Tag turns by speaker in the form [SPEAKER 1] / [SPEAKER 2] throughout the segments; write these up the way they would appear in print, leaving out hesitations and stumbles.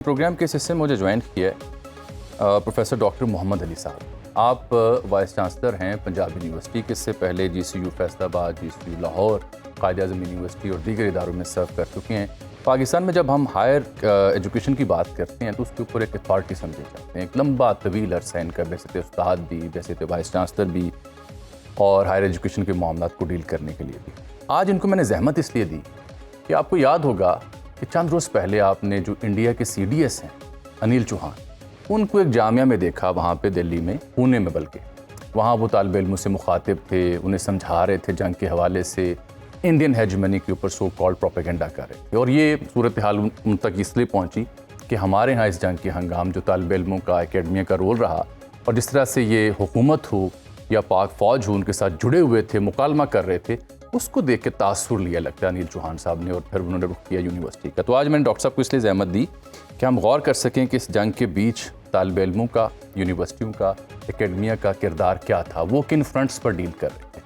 [SPEAKER 1] Programme کے اس حصے میں مجھے جوائن کیا ہے پروفیسر ڈاکٹر محمد علی صاحب. آپ وائس چانسلر ہیں پنجاب یونیورسٹی کے. اس سے پہلے جی سی یو فیصل آباد, جی سی یو لاہور, قائد اعظم یونیورسٹی اور دیگر اداروں میں سرو کر چکے ہیں. پاکستان میں جب ہم ہائر ایجوکیشن کی بات کرتے ہیں تو اس کے اوپر ایک اتھارٹی سمجھے جاتے ہیں. ایک لمبا طویل عرصہ ان کا ویسے تھے استاد بھی, ویسے تھے وائس چانسلر بھی, اور ہائر ایجوکیشن کے معاملات کو ڈیل کرنے کے لیے بھی. آج ان کو میں نے زحمت اس لیے دی کہ آپ کو یاد ہوگا کہ چند روز پہلے آپ نے جو انڈیا کے سی ڈی ایس ہیں انیل چوہان, ان کو ایک جامعہ میں دیکھا, وہاں پہ دلی میں, پونے میں بلکہ. وہاں وہ طالب علموں سے مخاطب تھے, انہیں سمجھا رہے تھے جنگ کے حوالے سے, انڈین ہیجمنی کے اوپر سو کالڈ پروپیگنڈا کر رہے تھے. اور یہ صورتحال ان تک اس لیے پہنچی کہ ہمارے ہاں اس جنگ کے ہنگام جو طالب علموں کا اکیڈمیا کا رول رہا, اور جس طرح سے یہ حکومت ہو یا پاک فوج ہو ان کے ساتھ جڑے ہوئے تھے, مکالمہ کر رہے تھے, اس کو دیکھ کے تاثر لیا لگتا ہے انیل چوہان صاحب نے, اور پھر انہوں نے رخ کیا یونیورسٹی کا. تو آج میں نے ڈاکٹر صاحب کو اس لیے زحمت دی کہ ہم غور کر سکیں کہ اس جنگ کے بیچ طالب علموں کا, یونیورسٹیوں کا, اکیڈمیا کا کردار کیا تھا, وہ کن فرنٹس پر ڈیل کر رہے تھے,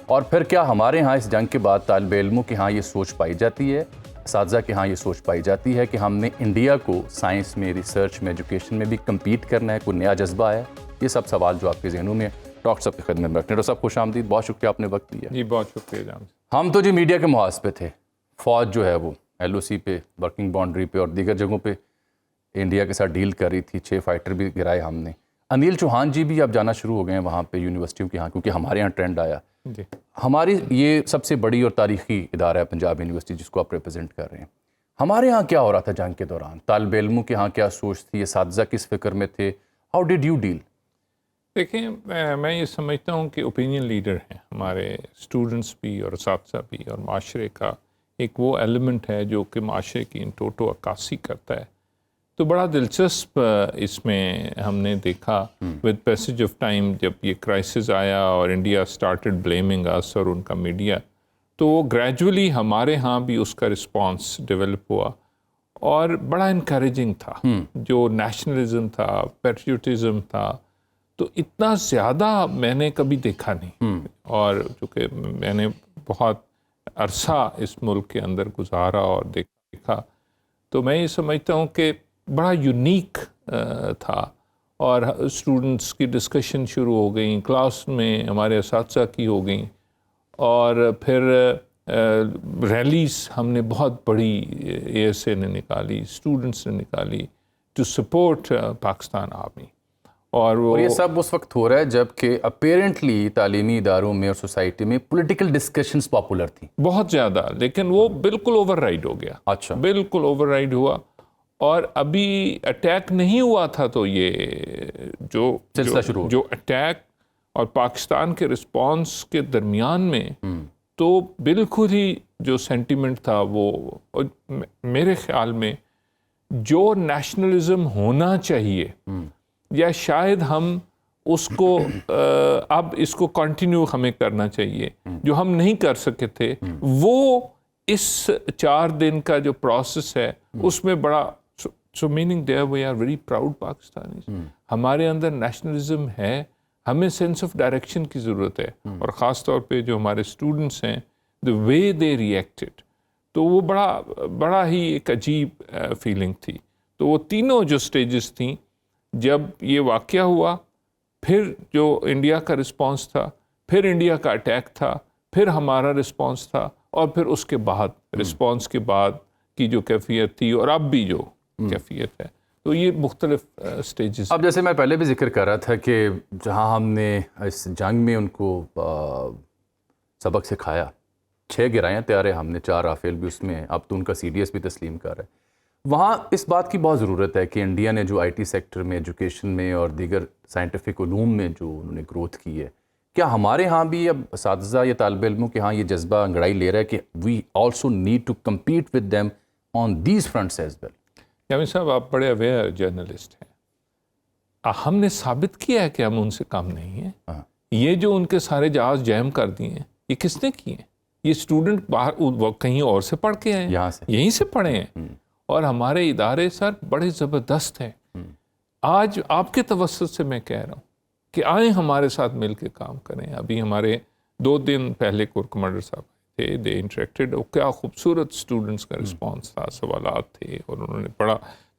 [SPEAKER 1] اور پھر کیا ہمارے ہاں اس جنگ کے بعد طالب علموں کے ہاں یہ سوچ پائی جاتی ہے, اساتذہ کے ہاں یہ سوچ پائی جاتی ہے کہ ہم نے انڈیا کو سائنس میں, ریسرچ میں, ایجوکیشن میں بھی کمپیٹ کرنا ہے, کوئی نیا جذبہ ہے. یہ سب سوال جو آپ کے ذہنوں میں ڈاکٹر صاحب کی خدمت میں رکھنے. ڈاکٹر صاحب خوش آمدید, بہت شکریہ آپ نے وقت دیا.
[SPEAKER 2] جی بہت شکریہ جان.
[SPEAKER 1] ہم تو جی میڈیا کے محاذ پہ تھے, فوج جو ہے وہ ایل او سی پہ, ورکنگ باؤنڈری پہ اور دیگر جگہوں پہ انڈیا کے ساتھ ڈیل کر رہی تھی. 6 فائٹر بھی گرائے ہم نے. انیل چوہان جی بھی اب جانا شروع ہو گئے ہیں وہاں پہ یونیورسٹیوں کے ہاں, کیونکہ ہمارے یہاں ٹرینڈ آیا.
[SPEAKER 2] جی
[SPEAKER 1] ہماری یہ سب سے بڑی اور تاریخی ادارہ ہے پنجاب یونیورسٹی جس کو آپ ریپرزینٹ کر رہے ہیں. ہمارے ہاں کیا ہو رہا تھا جنگ کے دوران, طالب علموں کے ہاں کیا سوچ تھی, اساتذہ کس فکر میں تھے, ہاؤ ڈیڈ یو ڈیل؟
[SPEAKER 2] دیکھیں, میں یہ سمجھتا ہوں کہ اوپینین لیڈر ہیں ہمارے اسٹوڈنٹس بھی اور اساتذہ بھی, اور معاشرے کا ایک وہ ایلیمنٹ ہے جو کہ معاشرے کی ان ٹوٹو عکاسی کرتا ہے. تو بڑا دلچسپ اس میں ہم نے دیکھا ود پیسج آف ٹائم, جب یہ کرائسس آیا اور انڈیا اسٹارٹڈ بلیمنگ اس اور ان کا میڈیا, تو وہ گریجولی ہمارے ہاں بھی اس کا رسپانس ڈیولپ ہوا اور بڑا انکریجنگ تھا. جو نیشنلزم تھا, پیٹریوٹزم تھا, تو اتنا زیادہ میں نے کبھی دیکھا نہیں. اور چونکہ میں نے بہت عرصہ اس ملک کے اندر گزارا اور دیکھا, تو میں یہ سمجھتا ہوں کہ بڑا یونیک تھا. اور اسٹوڈنٹس کی ڈسکشن شروع ہو گئیں, کلاس میں ہمارے اساتذہ کی ہو گئیں, اور پھر ریلیز ہم نے بہت بڑی اے ایس اے نے نکالی, اسٹوڈنٹس نے نکالی ٹو سپورٹ پاکستان آرمی. اور
[SPEAKER 1] یہ سب اس وقت ہو رہا ہے جب کہ اپیرنٹلی تعلیمی اداروں میں اور سوسائٹی میں پولیٹیکل ڈسکشنز پاپولر تھیں
[SPEAKER 2] بہت زیادہ, لیکن وہ بالکل اوور رائڈ ہو گیا.
[SPEAKER 1] اچھا,
[SPEAKER 2] بالکل اوور رائڈ ہوا, اور ابھی اٹیک نہیں ہوا تھا. تو یہ جو اٹیک اور پاکستان کے رسپانس کے درمیان میں تو بالکل ہی جو سینٹیمنٹ تھا وہ, میرے خیال میں جو نیشنلزم ہونا چاہیے, یا شاید ہم اس کو اب اس کو کنٹینیو ہمیں کرنا چاہیے, جو ہم نہیں کر سکے تھے, وہ اس 4 دن کا جو پروسیس ہے اس میں بڑا so meaning there we are very proud Pakistanis. ہمارے اندر نیشنلزم ہے, ہمیں سینس آف ڈائریکشن کی ضرورت ہے, اور خاص طور پہ جو ہمارے اسٹوڈنٹس ہیں, the way they reacted, تو وہ بڑا ہی ایک عجیب فیلنگ تھی. تو وہ تینوں جو سٹیجز تھیں, جب یہ واقعہ ہوا, پھر جو انڈیا کا رسپانس تھا, پھر انڈیا کا اٹیک تھا, پھر ہمارا رسپانس تھا, اور پھر اس کے بعد رسپانس کے بعد کی جو کیفیت تھی, اور اب بھی جو کیفیت ہے, تو یہ مختلف سٹیجز.
[SPEAKER 1] اب جیسے میں پہلے بھی ذکر کر رہا تھا کہ جہاں ہم نے اس جنگ میں ان کو سبق سکھایا, 6 گرائیں تیارے ہم نے, 4 رافیل بھی اس میں ہیں, اب تو ان کا سی ڈی ایس بھی تسلیم کر رہا ہے. وہاں اس بات کی بہت ضرورت ہے کہ انڈیا نے جو آئی ٹی سیکٹر میں, ایجوکیشن میں اور دیگر سائنٹیفک علوم میں جو انہوں نے گروتھ کی ہے, کیا ہمارے ہاں بھی اب اساتذہ یا طالب علموں کے ہاں یہ جذبہ انگڑائی لے رہا ہے کہ we also need to compete with them on these fronts as well?
[SPEAKER 2] Yamin Sahib, آپ بڑے اویئر جرنلسٹ ہیں. ہم نے ثابت کیا ہے کہ ہم ان سے کم نہیں ہیں. یہ جو ان کے سارے جہاز جیم کر دیے ہیں, یہ کس نے کیے ہیں؟ یہ اسٹوڈنٹ باہر کہیں اور سے پڑھ کے آئے ہیں, یہیں سے پڑھے ہیں, اور ہمارے ادارے سر بڑے زبردست ہیں. آج آپ کے توسط سے میں کہہ رہا ہوں کہ آئیں ہمارے ساتھ مل کے کام کریں. ابھی ہمارے 2 دن پہلے کور کمانڈر صاحب تھے, دے انٹریکٹڈ, اور کیا خوبصورت اسٹوڈنٹس کا رسپانس تھا, سوالات تھے, اور انہوں نے بڑا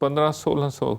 [SPEAKER 2] 1500-1600।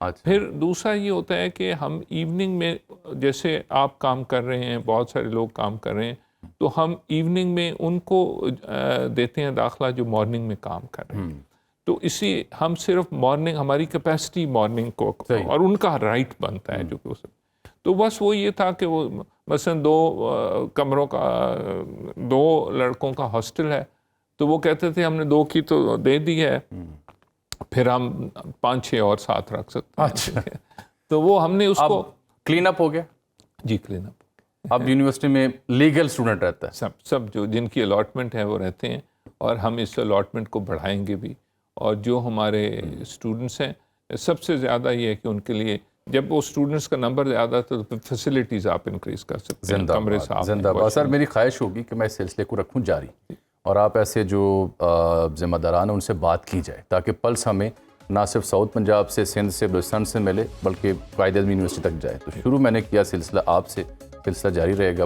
[SPEAKER 1] اچھا
[SPEAKER 2] پھر دوسرا یہ ہوتا ہے کہ ہم ایوننگ میں جیسے آپ کام کر رہے ہیں، بہت سارے لوگ کام کر رہے ہیں، تو ہم ایوننگ میں ان کو دیتے ہیں داخلہ جو مارننگ میں کام کر رہے ہیں. تو اسی ہم صرف مارننگ، ہماری کیپیسٹی مارننگ کو، اور ان کا رائٹ بنتا ہے جو کہ تو بس وہ یہ تھا کہ وہ مثلا 2 کمروں کا 2 لڑکوں کا ہاسٹل ہے، تو وہ کہتے تھے ہم نے 2 کی تو دے دی ہے، پھر ہم 5-6 اور ساتھ رکھ سکتے ہیں. تو وہ ہم نے اس کو
[SPEAKER 1] کلین اپ ہو گیا.
[SPEAKER 2] جی کلین اپ.
[SPEAKER 1] اب یونیورسٹی میں لیگل اسٹوڈنٹ رہتا ہے.
[SPEAKER 2] سب جو جن کی الاٹمنٹ ہے وہ رہتے ہیں، اور ہم اس الاٹمنٹ کو بڑھائیں گے بھی. اور جو ہمارے اسٹوڈنٹس ہیں، سب سے زیادہ یہ ہے کہ ان کے لیے جب وہ اسٹوڈنٹس کا نمبر زیادہ تھا تو فیسلٹیز آپ انکریز کر سکتے ہیں. کمرے صاف،
[SPEAKER 1] زندہ باد. سر میری خواہش ہوگی کہ میں اس سلسلے کو رکھوں جاری، اور آپ ایسے جو ذمہ داران ہیں ان سے بات کی جائے، تاکہ پلس ہمیں نہ صرف ساؤتھ پنجاب سے، سندھ سے، بلوچستان سے ملے، بلکہ قائد اعظم یونیورسٹی تک جائے. تو شروع میں نے کیا سلسلہ آپ سے، سلسلہ جاری رہے گا.